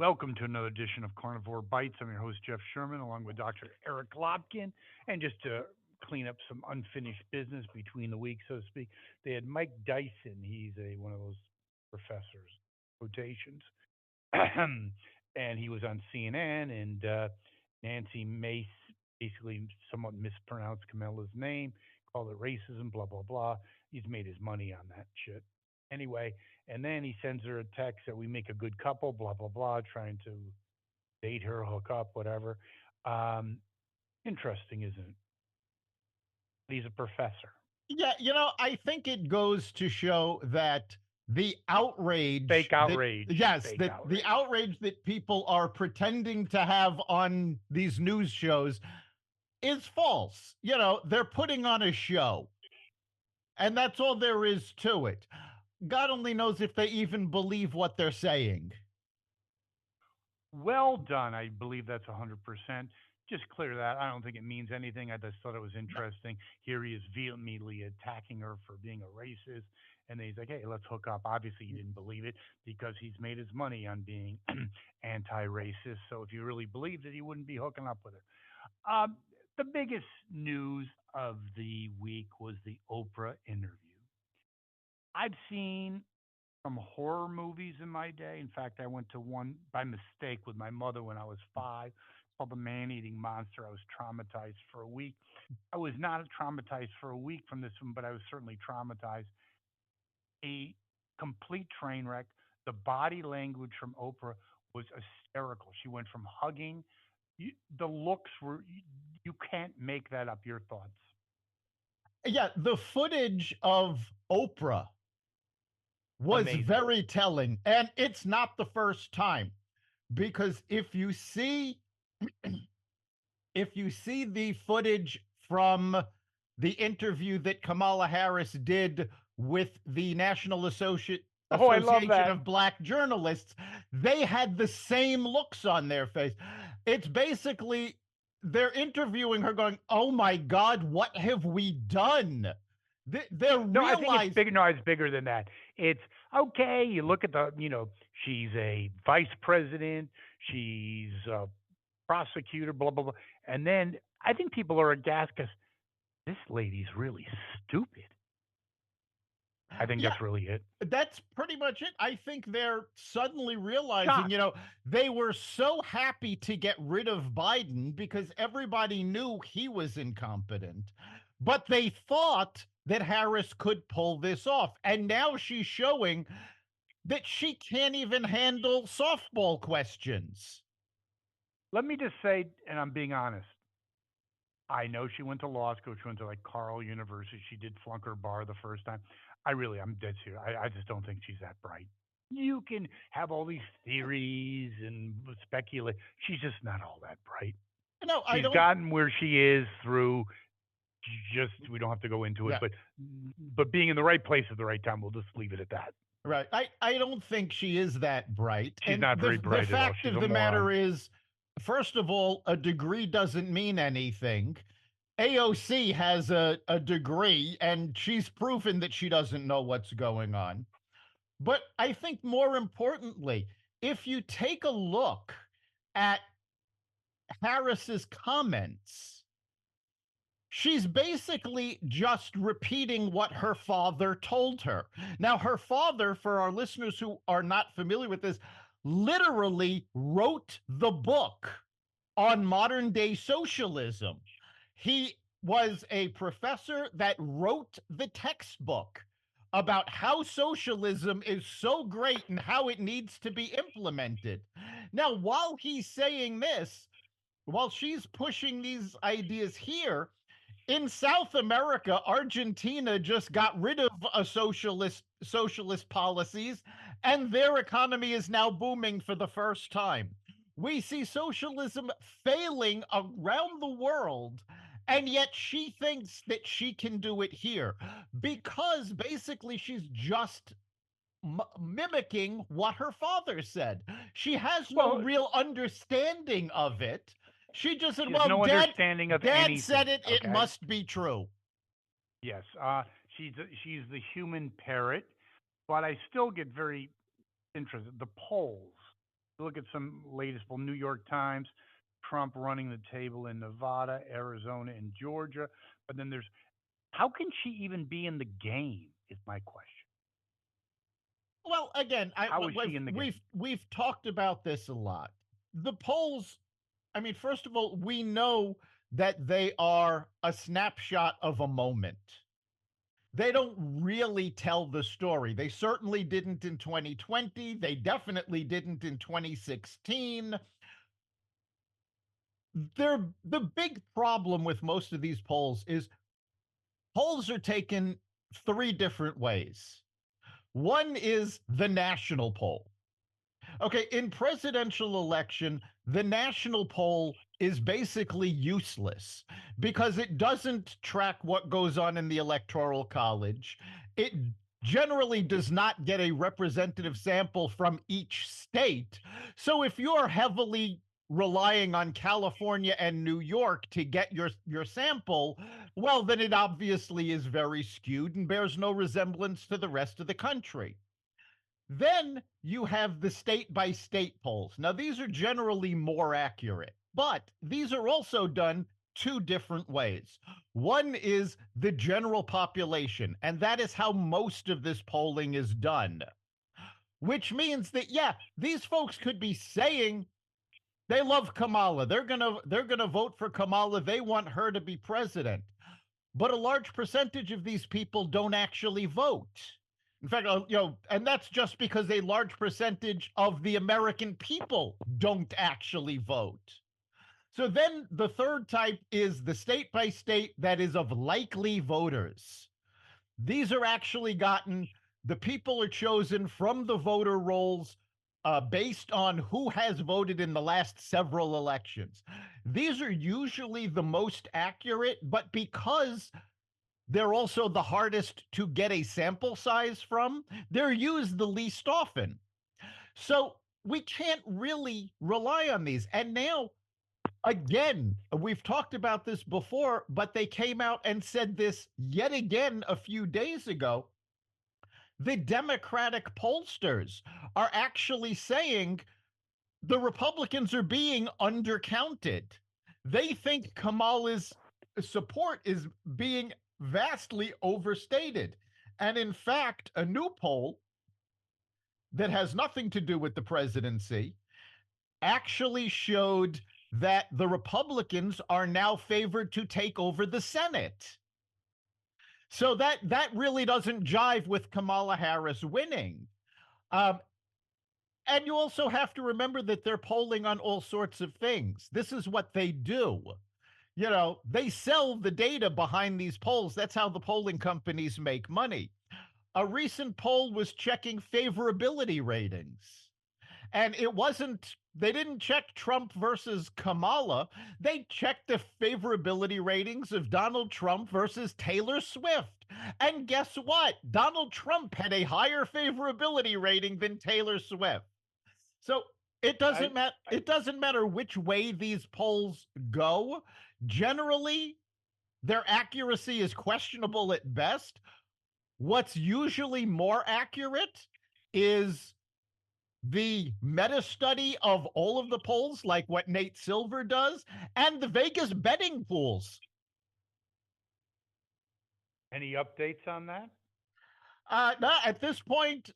Welcome to another edition of Carnivore Bites. I'm your host, Jeff Sherman, along with Dr. Eric Lopkin. And just to clean up some unfinished business between the weeks, so to speak, they had Mike Dyson. He's one of those professors, quotations. And he was on CNN, and Nancy Mace basically somewhat mispronounced Camilla's name, called it racism, blah, blah, blah. He's made his money on that shit. Anyway, and then he sends her a text that we make a good couple, blah, blah, blah, trying to date her, hook up, whatever. Um, Interesting, isn't it? He's a professor. Yeah, I think it goes to show that the outrage Fake that outrage. yes, Fake that the outrage. outrage that people are pretending to have on these news shows is false. They're putting on a show, and that's all there is to it. God only knows if they even believe what they're saying. Well done. I believe that's 100%. Just clear that. I don't think it means anything. I just thought it was interesting. Here he is vehemently attacking her for being a racist. And then he's like, hey, let's hook up. Obviously, he didn't believe it because he's made his money on being anti racist. So if you really believed it, he wouldn't be hooking up with her. The biggest news of the week was the Oprah interview. I've seen some horror movies in my day. In fact, I went to one by mistake with my mother when I was 5 called The Man Eating Monster. I was traumatized for a week. I was not traumatized for a week from this one, but I was certainly traumatized. A complete train wreck. The body language from Oprah was hysterical. She went from hugging. The looks were, you can't make that up. Your thoughts? Yeah, the footage of Oprah was Amazing. very telling, and it's not the first time because if you see the footage from the interview that Kamala Harris did with the Oh, I love Association that. of Black Journalists, they had the same looks on their face. It's basically they're interviewing her going, "Oh my God, what have we done?" They're No, I think it's realizing, bigger. No, it's bigger than that. It's okay. You look at she's a vice president. She's a prosecutor. Blah blah blah. And then I think people are aghast because this lady's really stupid. I think yeah, that's really it. that's pretty much it. I think they're suddenly realizing, Shocked. they were so happy to get rid of Biden because everybody knew he was incompetent, but they thought that Harris could pull this off. And now she's showing that she can't even handle softball questions. Let me just say, and I'm being honest. I know she went to law school. She went to like Carl University. She did flunk her bar the first time. I'm dead serious. I just don't think she's that bright. You can have all these theories and speculate. She's just not all that bright. No, I She's don't. gotten where she is through just we don't have to go into it, Yeah, but being in the right place at the right time. We'll just leave it at that. right. I don't think she is that bright. She's And not the very the bright at all. fact She's of a the matter moron. is, first of all, a degree doesn't mean anything. AOC has a degree, and she's proven that she doesn't know what's going on. But I think more importantly, if you take a look at Harris's comments, she's basically just repeating what her father told her. Now, her father, for our listeners who are not familiar with this, literally wrote the book on modern day socialism. He was a professor that wrote the textbook about how socialism is so great and how it needs to be implemented. Now, while he's saying this, while she's pushing these ideas here, in South America, Argentina just got rid of a socialist policies, and their economy is now booming for the first time. We see socialism failing around the world, and yet she thinks that she can do it here because basically she's just mimicking what her father said. She has no Well, real understanding of it. She just said, she has "Well, no dad understanding of dad said anything. it, it Okay. must be true." Yes. She's the human parrot, but I still get very interested. The polls. Look at some latest, well, New York Times, Trump running the table in Nevada, Arizona, and Georgia. But then there's, how can she even be in the game? Is my question. Well, again, How is she in the game? we've talked about this a lot. The polls, I mean, first of all, we know that they are a snapshot of a moment. They don't really tell the story. They certainly didn't in 2020. They definitely didn't in 2016. The big problem with most of these polls is polls are taken three different ways. One is the national poll. Okay, in presidential election, the national poll is basically useless because it doesn't track what goes on in the electoral college. It generally does not get a representative sample from each state. So if you're heavily relying on California and New York to get your sample, well, then it obviously is very skewed and bears no resemblance to the rest of the country. Then you have the state by state polls. Now, these are generally more accurate, but these are also done two different ways. One is the general population, and that is how most of this polling is done, which means that, yeah, these folks could be saying they love Kamala. They're gonna vote for Kamala. They want her to be president. But a large percentage of these people don't actually vote. In fact, and that's just because a large percentage of the American people don't actually vote. So then the third type is the state by state that is of likely voters. These are actually gotten, the people are chosen from the voter rolls based on who has voted in the last several elections. These are usually the most accurate, but because they're also the hardest to get a sample size from, they're used the least often. So we can't really rely on these. And now, again, we've talked about this before, but they came out and said this yet again a few days ago. The Democratic pollsters are actually saying the Republicans are being undercounted. They think Kamala's support is being vastly overstated. And in fact, a new poll that has nothing to do with the presidency actually showed that the Republicans are now favored to take over the Senate. So that really doesn't jive with Kamala Harris winning. Um, and you also have to remember that they're polling on all sorts of things. This is what they do. They sell the data behind these polls. That's how the polling companies make money. A recent poll was checking favorability ratings. And they didn't check Trump versus Kamala. They checked the favorability ratings of Donald Trump versus Taylor Swift. And guess what? Donald Trump had a higher favorability rating than Taylor Swift. So it doesn't matter. It doesn't matter which way these polls go. Generally, their accuracy is questionable at best. What's usually more accurate is the meta study of all of the polls, like what Nate Silver does, and the Vegas betting pools. Any updates on that? No, at this point,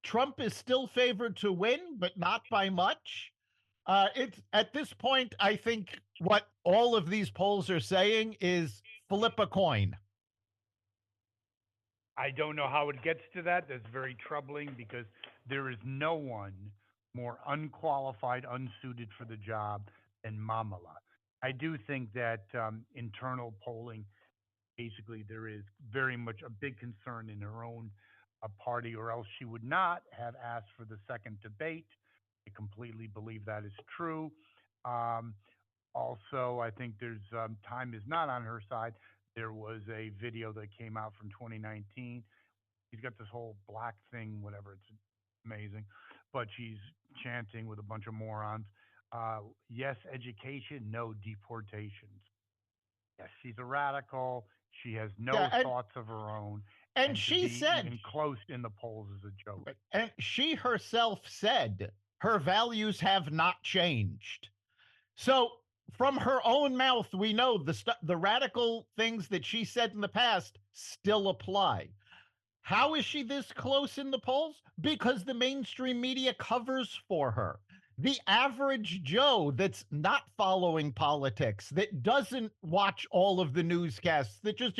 Trump is still favored to win, but not by much. It's at this point, I think what all of these polls are saying is flip a coin. I don't know how it gets to that. That's very troubling because there is no one more unqualified, unsuited for the job than Mamala. I do think that internal polling, basically, there is very much a big concern in her own party, or else she would not have asked for the second debate. I completely believe that is true. Um, Also, I think there's time is not on her side. There was a video that came out from 2019. She's got this whole black thing, whatever. It's amazing, but she's chanting with a bunch of morons. Yes, education, no deportations. Yes, she's a radical. She has no Yeah, thoughts of her own, and and to she be said, even close in the polls is a joke. and she herself said Her values have not changed. So, from her own mouth, we know the radical things that she said in the past still apply. How is she this close in the polls? Because the mainstream media covers for her. The average Joe that's not following politics, that doesn't watch all of the newscasts, that just,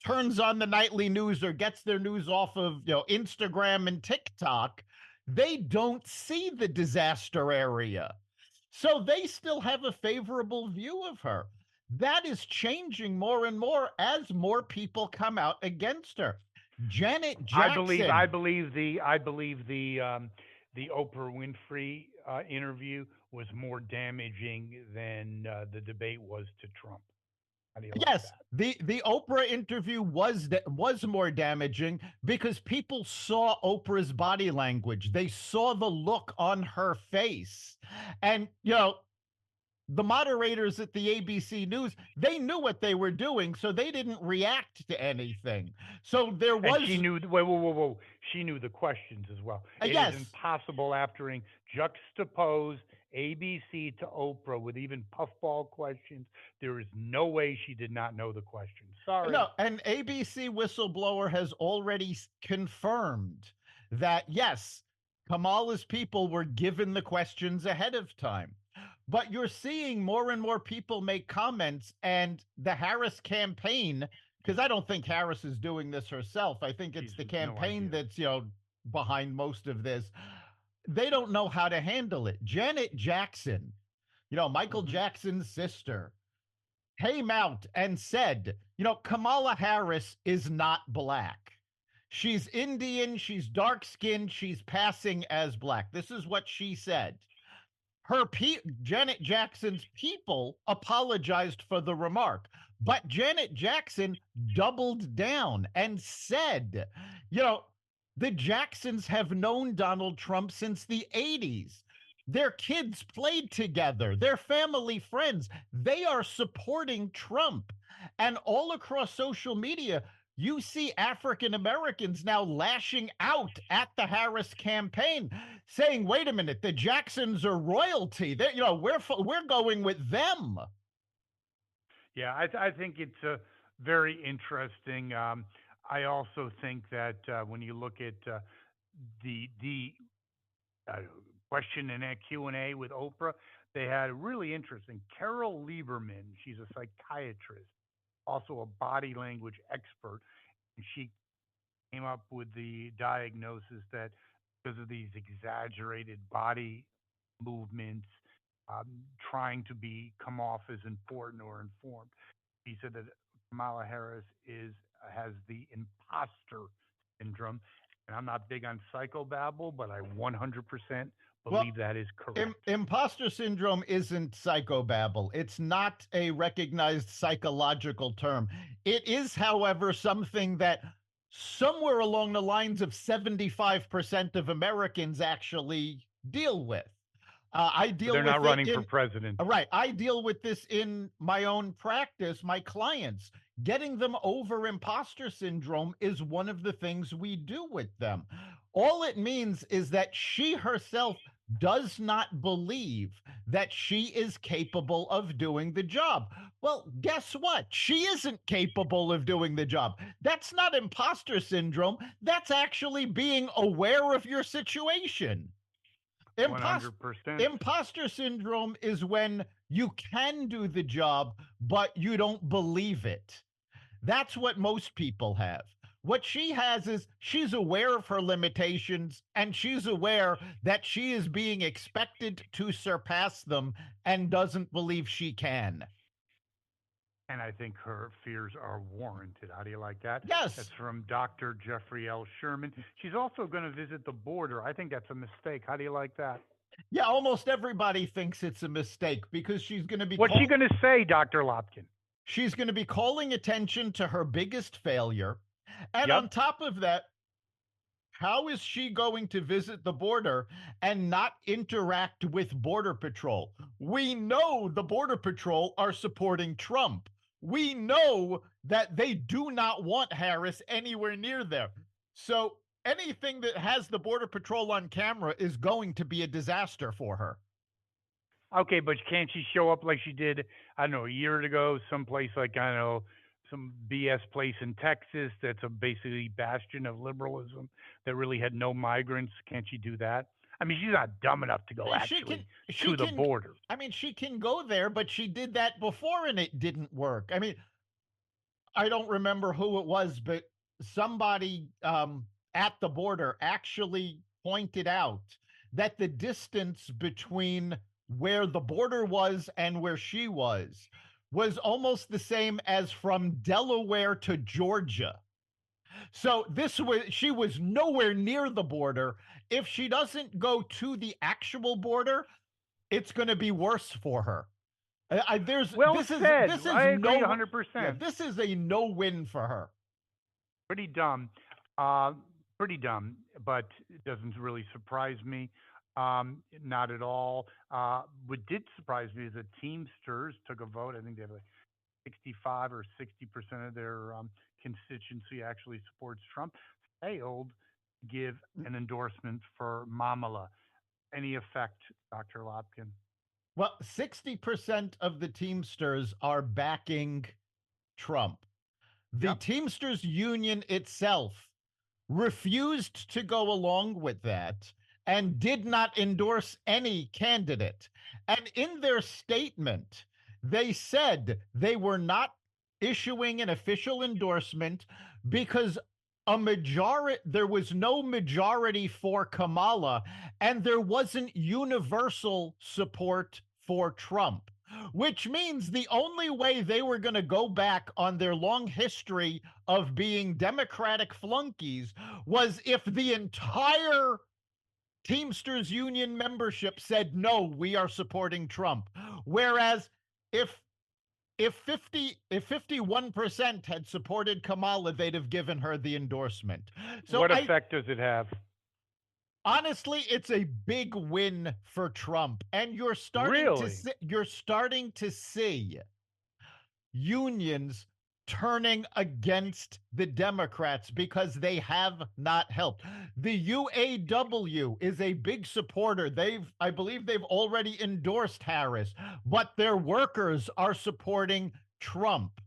turns on the nightly news or gets their news off of, Instagram and TikTok, they don't see the disaster area. So they still have a favorable view of her. That is changing more and more as more people come out against her. Janet Jackson. The Oprah Winfrey interview was more damaging than the debate was to Trump. How do you like Yes, that? the Oprah interview was more damaging because people saw Oprah's body language. They saw the look on her face. And the moderators at the ABC News, they knew what they were doing, so they didn't react to anything. So there And was she knew. Whoa, whoa, whoa, whoa! She knew the questions as well. It is yes. impossible after juxtapose ABC to Oprah with even puffball questions. There is no way she did not know the questions. Sorry. No, an ABC whistleblower has already confirmed that yes, Kamala's people were given the questions ahead of time. But you're seeing more and more people make comments, and the Harris campaign, because I don't think Harris is doing this herself. I think it's the campaign that's, behind most of this. They don't know how to handle it. Janet Jackson, Michael Jackson's sister, came out and said, Kamala Harris is not black. She's Indian, she's dark skinned, she's passing as black. This is what she said. Janet Jackson's people apologized for the remark, but Janet Jackson doubled down and said, the Jacksons have known Donald Trump since the 80s. Their kids played together. They're family friends. They are supporting Trump. And all across social media, you see African Americans now lashing out at the Harris campaign, saying, "Wait a minute, the Jacksons are royalty. We're going with them." Yeah, I think it's very interesting. I also think that when you look at the uh, question and Q&A with Oprah, they had really interesting. Carol Lieberman, she's a psychiatrist, also a body language expert, and she came up with the diagnosis that because of these exaggerated body movements, um, trying to come off as important or informed, he said that Kamala Harris has the imposter syndrome. And I'm not big on psychobabble, but I 100% believe that is correct. Imposter syndrome isn't psychobabble. It's not a recognized psychological term. It is, however, something that somewhere along the lines of 75% of Americans actually deal with. I deal They're with not running for president. Right. I deal with this in my own practice, my clients. Getting them over imposter syndrome is one of the things we do with them. All it means is that she herself does not believe that she is capable of doing the job. Well, guess what? She isn't capable of doing the job. That's not imposter syndrome. That's actually being aware of your situation. 100%. Imposter syndrome is when you can do the job, but you don't believe it. That's what most people have. What she has is she's aware of her limitations and she's aware that she is being expected to surpass them and doesn't believe she can. And I think her fears are warranted. How do you like that? Yes. That's from Dr. Jeffrey L. Sherman. She's also going to visit the border. I think that's a mistake. How do you like that? Yeah, almost everybody thinks it's a mistake because she's going to be. What's she going to say, Dr. Lopkin? She's going to be calling attention to her biggest failure. And on top of that, how is she going to visit the border and not interact with Border Patrol? We know the Border Patrol are supporting Trump. We know that they do not want Harris anywhere near there. So anything that has the Border Patrol on camera is going to be a disaster for her. Okay, but can't she show up like she did, I don't know, a year ago, someplace like, I don't know, some BS place in Texas that's a basically bastion of liberalism that really had no migrants? Can't she do that? I mean, she's not dumb enough to go She can, actually she to the can, border. I mean, she can go there, but she did that before and it didn't work. I mean, I don't remember who it was, but somebody at the border actually pointed out that the distance between where the border was and where she was almost the same as from Delaware to Georgia. So she was nowhere near the border. If she doesn't go to the actual border, it's going to be worse for her. Well said. This is I agree no, yeah, 100%. this is a no win for her. Pretty dumb. Uh, Pretty dumb, but it doesn't really surprise me. Not at all. What did surprise me is that Teamsters took a vote. I think they have like 65 or 60% of their constituency actually supports Trump. Failed to give an endorsement for Mamala. Any effect, Dr. Lopkin? Well, 60% of the Teamsters are backing Trump. The Yep. Teamsters union itself refused to go along with that and did not endorse any candidate. And in their statement, they said they were not issuing an official endorsement because there was no majority for Kamala and there wasn't universal support for Trump, which means the only way they were going to go back on their long history of being Democratic flunkies was if the entire Teamsters Union membership said, no, we are supporting Trump. Whereas if 51% had supported Kamala, they'd have given her the endorsement. So What effect does it have? honestly, it's a big win for Trump, and Really? you're starting to see unions turning against the Democrats because they have not helped. The UAW is a big supporter. I believe they've already endorsed Harris, but their workers are supporting Trump.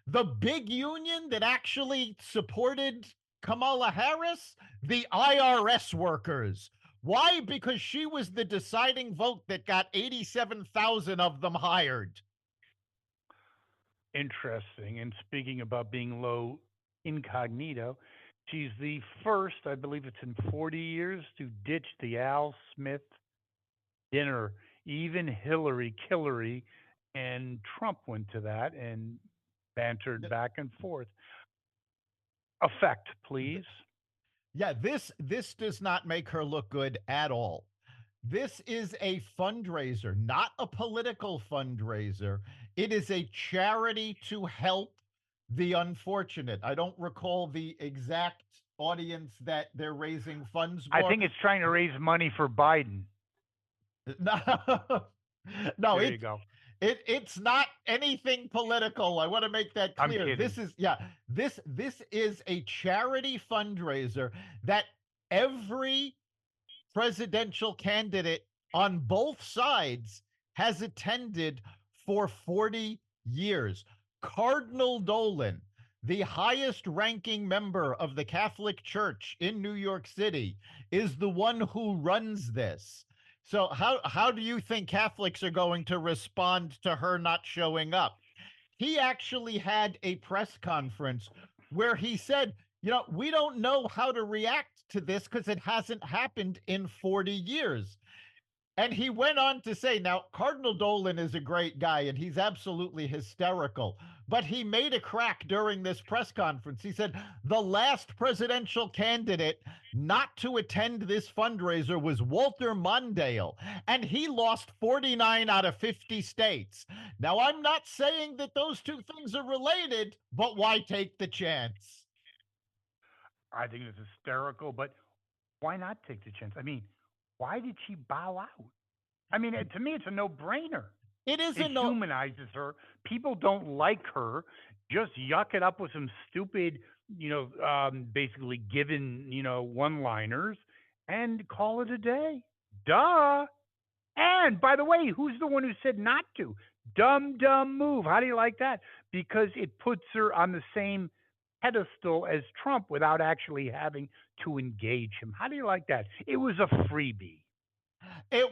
The big union that actually supported Kamala Harris, the IRS workers. Why? Because she was the deciding vote that got 87,000 of them hired. Interesting. And speaking about being low incognito, she's the first, I believe it's in 40 years, to ditch the Al Smith dinner. Even Hillary and Trump went to that and bantered back and forth. Effect, please. Yeah, this does not make her look good at all. This is a fundraiser, not a political fundraiser. It is a charity to help the unfortunate. I don't recall the exact audience that they're raising funds I for. think it's trying to raise money for Biden. No, no, There you go. it's not anything political. I want to make that I'm clear. kidding. This is a charity fundraiser that every presidential candidate on both sides has attended for 40 years. Cardinal Dolan, the highest ranking member of the Catholic Church in New York City, is the one who runs this. So how do you think Catholics are going to respond to her not showing up? He actually had a press conference where he said, we don't know how to react to this because it hasn't happened in 40 years. And he went on to say, now, Cardinal Dolan is a great guy and he's absolutely hysterical. But he made a crack during this press conference. He said, the last presidential candidate not to attend this fundraiser was Walter Mondale, and he lost 49 out of 50 states. Now, I'm not saying that those two things are related, but why take the chance? I think it's hysterical, but why not take the chance? I mean, why did she bow out? I mean, to me, it's a no-brainer. It is It a no. humanizes her. People don't like her. Just yuck it up with some stupid basically given, one-liners and call it a day. Duh. And by the way, who's the one who said not to? Dumb, dumb move. How do you like that? Because it puts her on the same pedestal as Trump without actually having to engage him. How do you like that? It was a freebie, It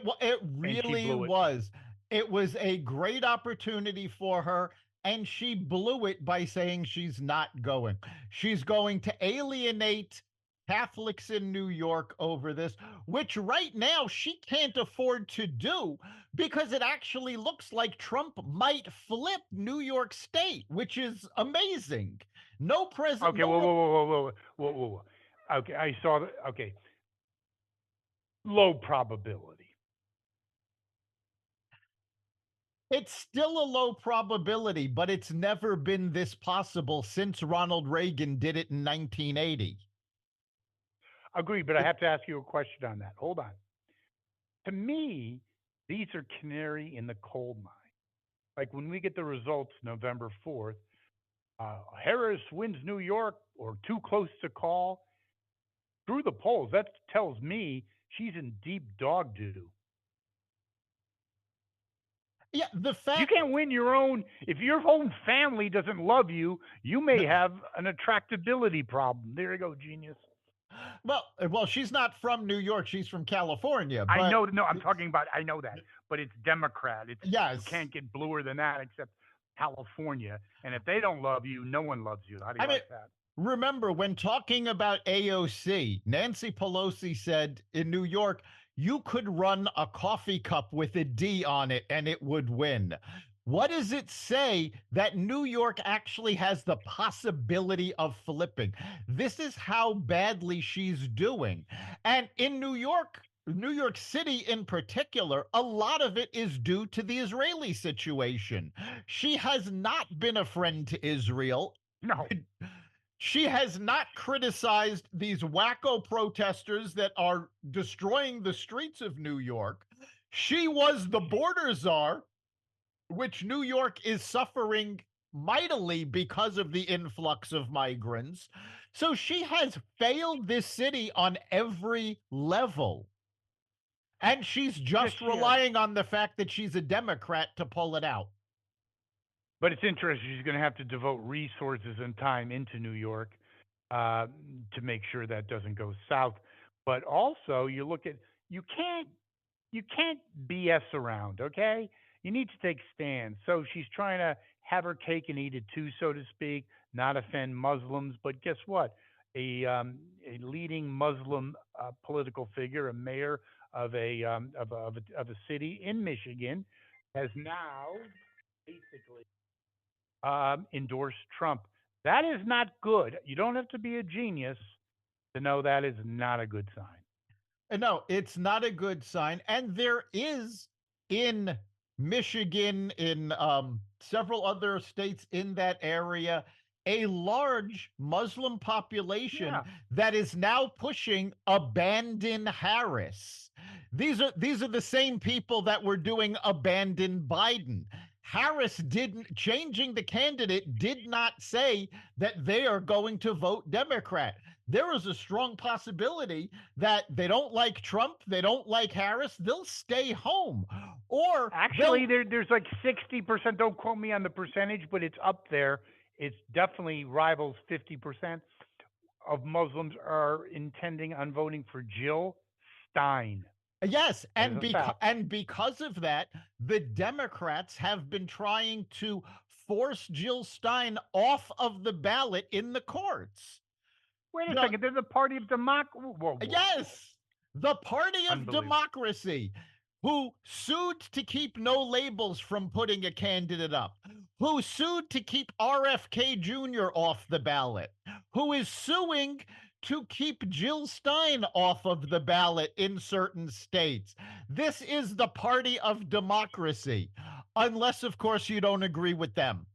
and she really blew it. was. It was a great opportunity for her, and she blew it by saying she's not going. She's going to alienate Catholics in New York over this, which right now she can't afford to do because it actually looks like Trump might flip New York State, which is amazing. No president, Okay, no whoa, one. whoa, whoa, whoa, whoa, whoa, whoa, whoa. Okay, I saw that. Okay, low probability. It's still a low probability, but it's never been this possible since Ronald Reagan did it in 1980. Agreed, but I It, have to ask you a question on that. Hold on. To me, these are canary in the coal mine. Like when we get the results November 4th, Harris wins New York or too close to call. Through the polls, that tells me she's in deep dog doo. yeah, the You fact, can't win your own. If your own family doesn't love you, you may have an attractability problem. There you go, genius. well, she's not from New York, she's from California, I but know. No, I'm talking about. I know that, but it's Democrat. It's you yes. can't get bluer than that except California. And if they don't love you, no one loves you. How do you I mean, like that? remember when talking about AOC, Nancy Pelosi said in New York, you could run a coffee cup with a D on it and it would win. What does it say that New York actually has the possibility of flipping? This is how badly she's doing. And in New York City in particular, a lot of it is due to the Israeli situation. She has not been a friend to Israel. No. She has not criticized these wacko protesters that are destroying the streets of New York. She was the border czar, which New York is suffering mightily because of the influx of migrants. So she has failed this city on every level. And she's Yes, just she has. relying on the fact that she's a Democrat to pull it out. But it's interesting. She's going to have to devote resources and time into New York uh, to make sure that doesn't go south. But also, you look at you can't BS around. Okay, you need to take stands. So she's trying to have her cake and eat it too, so to speak. Not offend Muslims, but guess what? A leading Muslim political figure, a mayor of a city in Michigan, has now basically endorsed Trump. That is not good. You don't have to be a genius to know that is not a good sign. No, it's not a good sign. And there is in Michigan, in several other states in that area, a large Muslim population Yeah, that is now pushing abandon Harris. These are the same people that were doing abandon Biden. Harris didn't changing the candidate did not say that they are going to vote Democrat. There is a strong possibility that they don't like Trump, they don't like Harris, they'll stay home. Or actually, they'll, there's like 60%. Don't quote me on the percentage, but it's up there. It's definitely rivals 50% of Muslims are intending on voting for Jill Stein. yes, That is a fact. and because of that, the Democrats have been trying to force Jill Stein off of the ballot in the courts. Wait You a know, second. There's a party of democracy. Whoa, whoa, whoa. yes, the party of Unbelievable. democracy, who sued to keep no labels from putting a candidate up, who sued to keep RFK Jr. off the ballot, who is suing to keep Jill Stein off of the ballot in certain states. This is the party of democracy, unless, of course, you don't agree with them.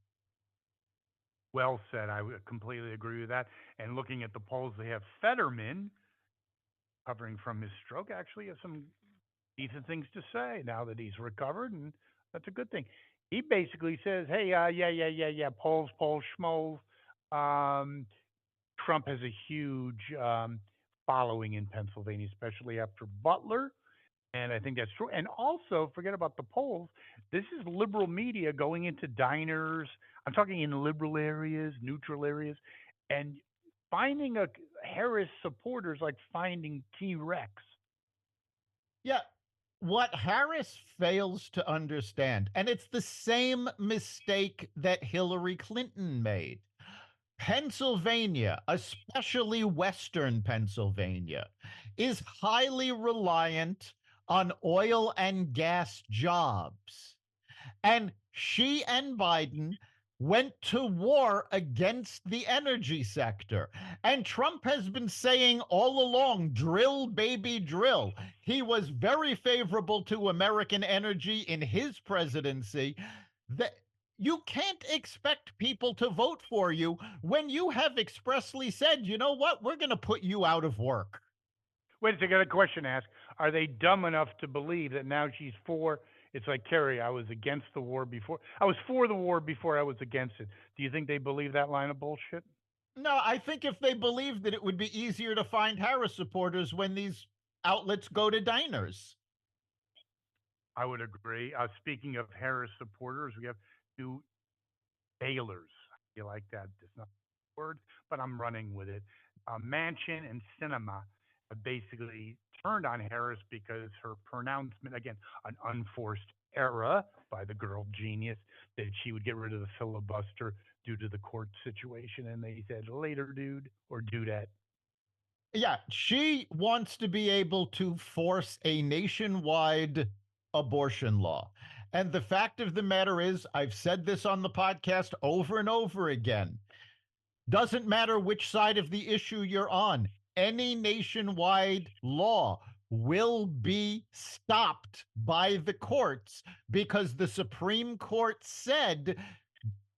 Well said. I would completely agree with that. And looking at the polls, they have Fetterman recovering from his stroke. Actually, has some decent things to say now that he's recovered, and that's a good thing. He basically says, "Hey, yeah, yeah, yeah, yeah, polls, polls, schmoles. Um, Trump has a huge following in Pennsylvania, especially after Butler. And I think that's true. And also, forget about the polls. This is liberal media going into diners. I'm talking in liberal areas, neutral areas, and finding a Harris supporters like finding T Rex. Yeah. What Harris fails to understand, and it's the same mistake that Hillary Clinton made. Pennsylvania, especially Western Pennsylvania, is highly reliant on oil and gas jobs. And she and Biden went to war against the energy sector. And Trump has been saying all along, drill, baby, drill. He was very favorable to American energy in his presidency. That you can't expect people to vote for you when you have expressly said, you know what, we're going to put you out of work. Wait a second, I got a question to ask. Are they dumb enough to believe that now she's for? It's like Kerry. I was against the war before. I was for the war before I was against it. Do you think they believe that line of bullshit? No, I think if they believed that, it would be easier to find Harris supporters when these outlets go to diners. I would agree. Speaking of Harris supporters, we have two Baylors. You like that? It's not a word, but I'm running with it. Manchin and Cinema have basically turned on Harris because her pronouncement, again, an unforced error by the girl genius, that she would get rid of the filibuster due to the court situation. And they said, later, dude, or dudette. Yeah, she wants to be able to force a nationwide abortion law. And the fact of the matter is, I've said this on the podcast over and over again. Doesn't matter which side of the issue you're on, any nationwide law will be stopped by the courts because the Supreme Court said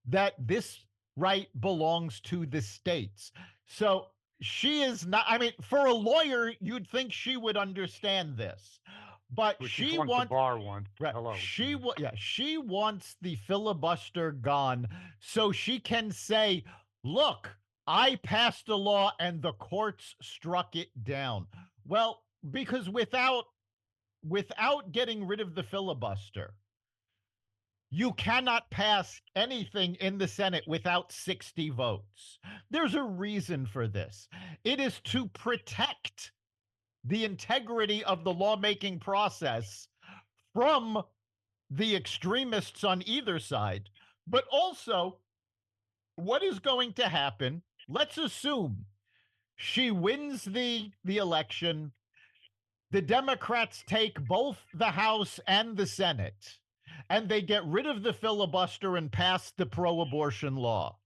that this right belongs to the states. So she is not, I mean, for a lawyer, you'd think she would understand this. But Which she wants the wants bar once. right, Hello. she wants the filibuster gone so she can say, look, I passed a law and the courts struck it down. Well, because without getting rid of the filibuster, you cannot pass anything in the Senate without 60 votes. There's a reason for this. It is to protect the integrity of the lawmaking process from the extremists on either side, but also what is going to happen. Let's assume she wins the election. The Democrats take both the House and the Senate, and they get rid of the filibuster and pass the pro-abortion law.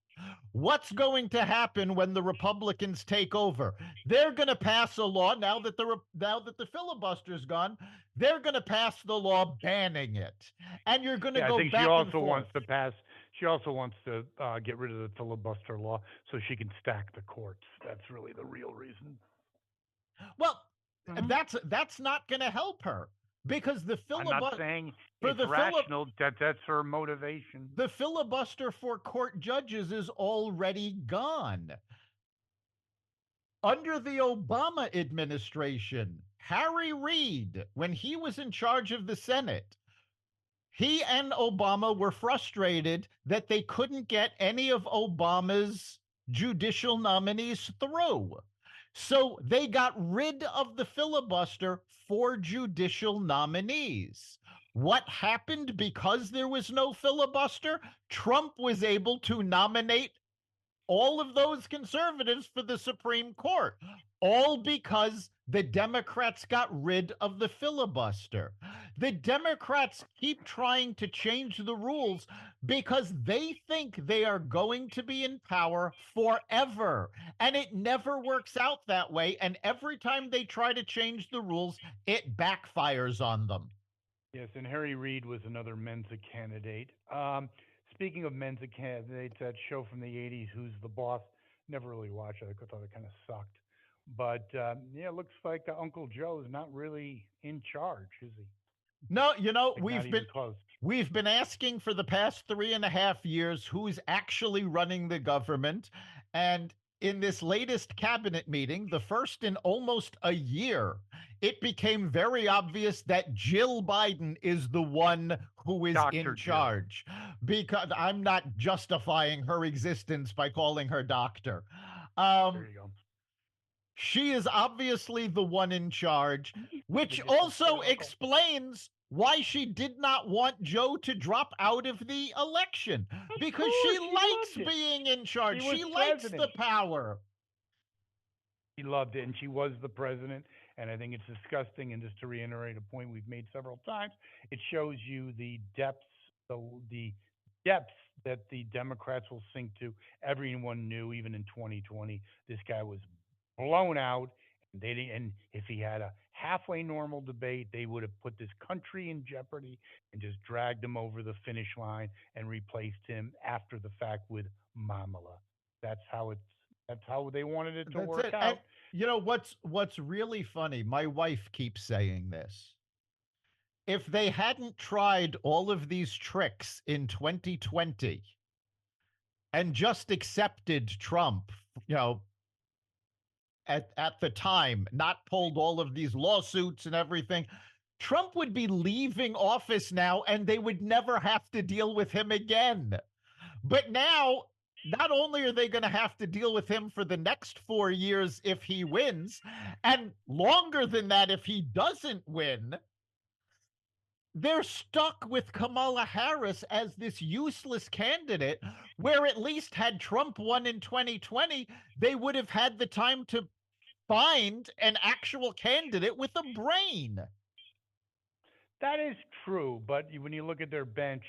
What's going to happen when the Republicans take over? They're going to pass a law now that the filibuster's gone. They're going to pass the law banning it, and you're going to Yeah, I go think she back and also forth. wants to pass. She also wants to get rid of the filibuster law so she can stack the courts. That's really the real reason. Well, that's not going to help her because I'm not saying for it's the rational. That's her motivation. the filibuster for court judges is already gone. Under the Obama administration, Harry Reid, when he was in charge of the Senate, he and Obama were frustrated that they couldn't get any of Obama's judicial nominees through. So they got rid of the filibuster for judicial nominees. What happened because there was no filibuster? Trump was able to nominate all of those conservatives for the Supreme Court, all because the Democrats got rid of the filibuster. The Democrats keep trying to change the rules because they think they are going to be in power forever. And it never works out that way. And every time they try to change the rules, it backfires on them. Yes, and Harry Reid was another Mensa candidate. Speaking of Mensa candidates, that show from the '80s, Who's the Boss? Never really watched it. I thought it kind of sucked. But yeah, it looks like Uncle Joe is not really in charge, is he? No, Like not even close. we've been asking for the past 3.5 years who's actually running the government, and in this latest cabinet meeting, the first in almost a year, it became very obvious that Jill Biden is the one who is in Dr. Jill. charge. Because I'm not justifying her existence by calling her doctor. There Um, you go. she is obviously the one in charge, They which just don't spit also it out. explains why she did not want Joe to drop out of the election, Of because she course, she likes loved it. being in She charge. was She likes the president. power. She loved it, and she was the president. And I think it's disgusting. And just to reiterate a point we've made several times, it shows you the depths that the Democrats will sink to. Everyone knew, even in 2020, this guy was blown out. And they didn't. And if he had a halfway normal debate, they would have put this country in jeopardy and just dragged him over the finish line and replaced him after the fact with Mamala. That's how it's. That's how they wanted it to That's work it. And out. you know what's really funny? My wife keeps saying this. If they hadn't tried all of these tricks in 2020 and just accepted Trump, you know, at the time, not pulled all of these lawsuits and everything, Trump would be leaving office now and they would never have to deal with him again. But now, not only are they going to have to deal with him for the next 4 years if he wins, and longer than that if he doesn't win, they're stuck with Kamala Harris as this useless candidate, where at least had Trump won in 2020, they would have had the time to find an actual candidate with a brain. That is true, but when you look at their bench,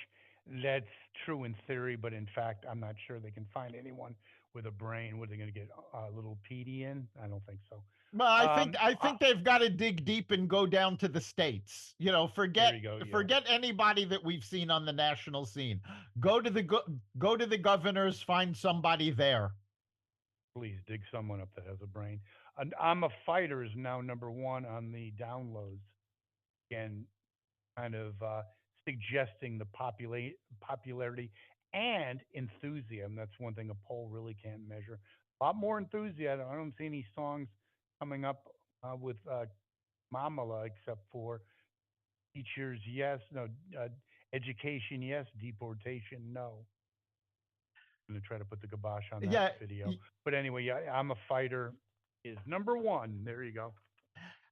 that's true in theory. But in fact, I'm not sure they can find anyone with a brain. What are they going to get a little PD in? I don't think so. Well, I think Um, I uh, think they've got to dig deep and go down to the states. You know, there forget you go. Yeah, forget anybody that we've seen on the national scene. Go to the go to the governors, find somebody there. please dig someone up that has a brain. And I'm a Fighter is now number one on the downloads. Again, kind of suggesting the popularity and enthusiasm. That's one thing a poll really can't measure. A lot more enthusiasm. I don't see any songs coming up with Mamala except for teachers, yes, no, uh, education, yes, deportation, no. I'm going to try to put the kibosh on that Yeah, video. But anyway, yeah, I'm a Fighter is number one. There you go.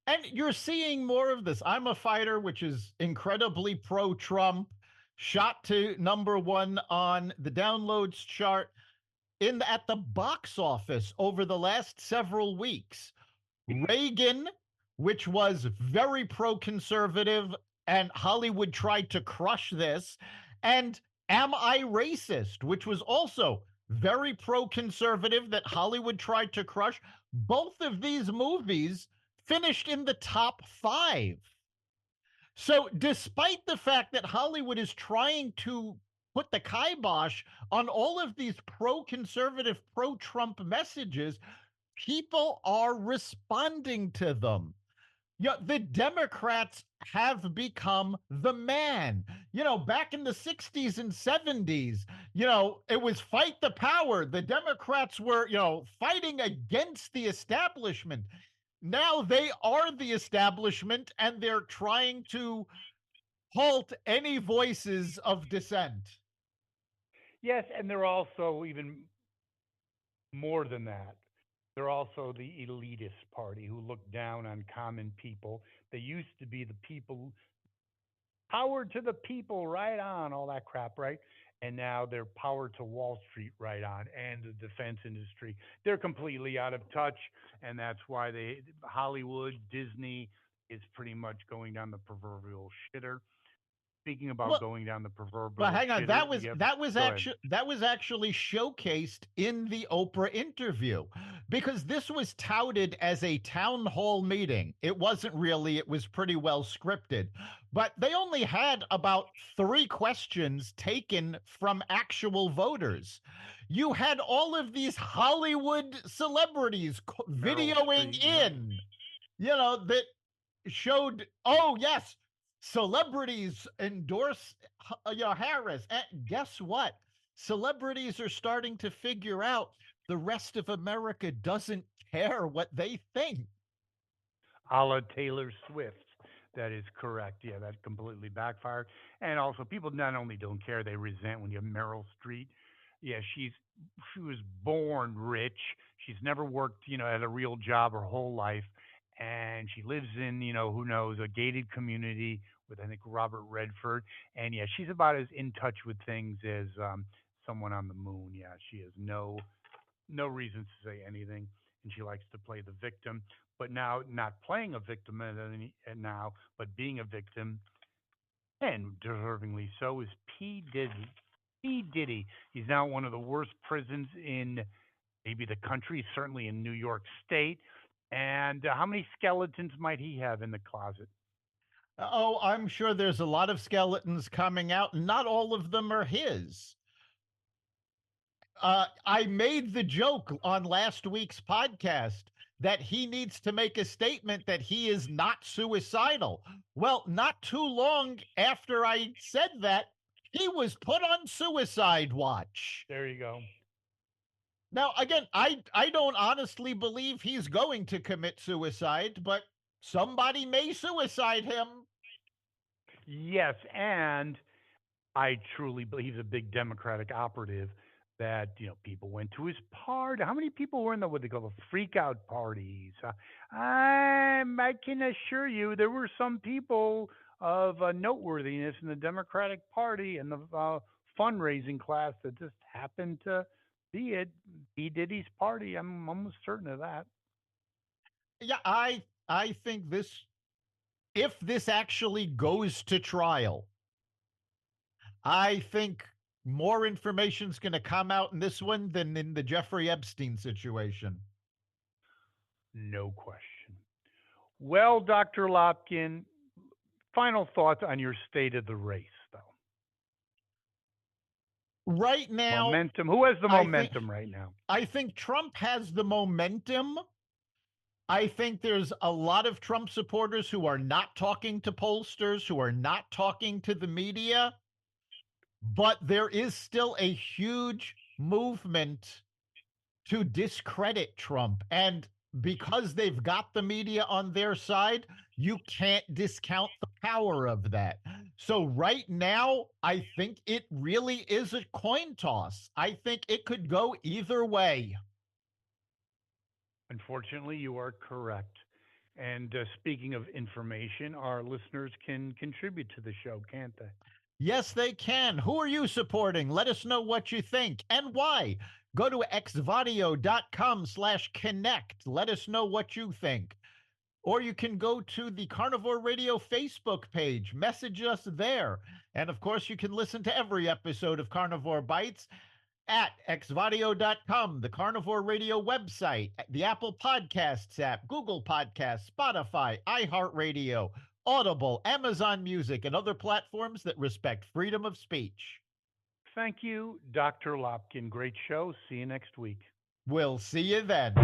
and you're seeing more of this. I'm a Fighter, which is incredibly pro Trump, shot to number one on the downloads chart in at the box office over the last several weeks. Reagan, which was very pro conservative, and Hollywood tried to crush this, and Am I Racist, which was also very pro conservative that Hollywood tried to crush. Both of these movies finished in the top five. So, despite the fact that Hollywood is trying to put the kibosh on all of these pro conservative, pro Trump messages, people are responding to them. Yeah, the Democrats have become the man. You know, back in the 60s and 70s, you know, it was fight the power. The Democrats were, you know, fighting against the establishment. Now they are the establishment and they're trying to halt any voices of dissent. Yes, and they're also even more than that. They're also the elitist party who look down on common people. They used to be the people, power to the people, right on, all that crap, right? And now they're power to Wall Street, right on, and the defense industry. They're completely out of touch, and that's why Hollywood, Disney is pretty much going down the proverbial shitter. Speaking about Well, going down the But proverbial hang on, shitter, we have, go ahead. that was actually showcased in the Oprah interview because this was touted as a town hall meeting. It wasn't really, it was pretty well scripted. But they only had about 3 questions taken from actual voters. You had all of these Hollywood celebrities Meryl videoing Streep, yep. in, you know, that showed, oh yes, celebrities endorse Harris. And guess what? Celebrities are starting to figure out the rest of America doesn't care what they think. A la Taylor Swift. That is correct. Yeah, that completely backfired. And also, people not only don't care, they resent when you have Meryl Streep. Yeah, she was born rich. She's never worked, at a real job her whole life, and she lives in, who knows, a gated community with I think Robert Redford. And yeah, she's about as in touch with things as someone on the moon. Yeah, she has no reason to say anything, and she likes to play the victim. But now, not playing a victim now, but being a victim, and deservingly so, is P Diddy. P Diddy. He's now one of the worst prisons in maybe the country, certainly in New York State. And how many skeletons might he have in the closet? Oh, I'm sure there's a lot of skeletons coming out, and not all of them are his. I made the joke on last week's podcast that he needs to make a statement that he is not suicidal. Well, not too long after I said that, he was put on suicide watch. There you go. Now, again, I don't honestly believe he's going to commit suicide, but somebody may suicide him. Yes, and I truly believe he's a big Democratic operative. That people went to his party. How many people were in the what they call the freak out parties? I can assure you there were some people of noteworthiness in the Democratic Party and the fundraising class that just happened to be at P Diddy's party. I'm almost certain of that. Yeah, I think this, if this actually goes to trial, I think more information is going to come out in this one than in the Jeffrey Epstein situation. No question. Well, Dr. Lopkin, final thoughts on your state of the race, though. Right now, Momentum. Who has the momentum right now? I think Trump has the momentum. I think there's a lot of Trump supporters who are not talking to pollsters, who are not talking to the media, but there is still a huge movement to discredit Trump. And because they've got the media on their side, you can't discount the power of that. So right now, I think it really is a coin toss. I think it could go either way. Unfortunately, you are correct. And speaking of information, our listeners can contribute to the show, can't they? Yes, they can. Who are you supporting? Let us know what you think and why. Go to xvadio.com/connect. Let us know what you think. Or you can go to the Carnivore Radio Facebook page, message us there. And of course, you can listen to every episode of Carnivore Bites at xvadio.com, the Carnivore Radio website, the Apple Podcasts app, Google Podcasts, Spotify, iHeartRadio, Audible, Amazon Music, and other platforms that respect freedom of speech. Thank you, Dr. Lopkin. Great show. See you next week. We'll see you then.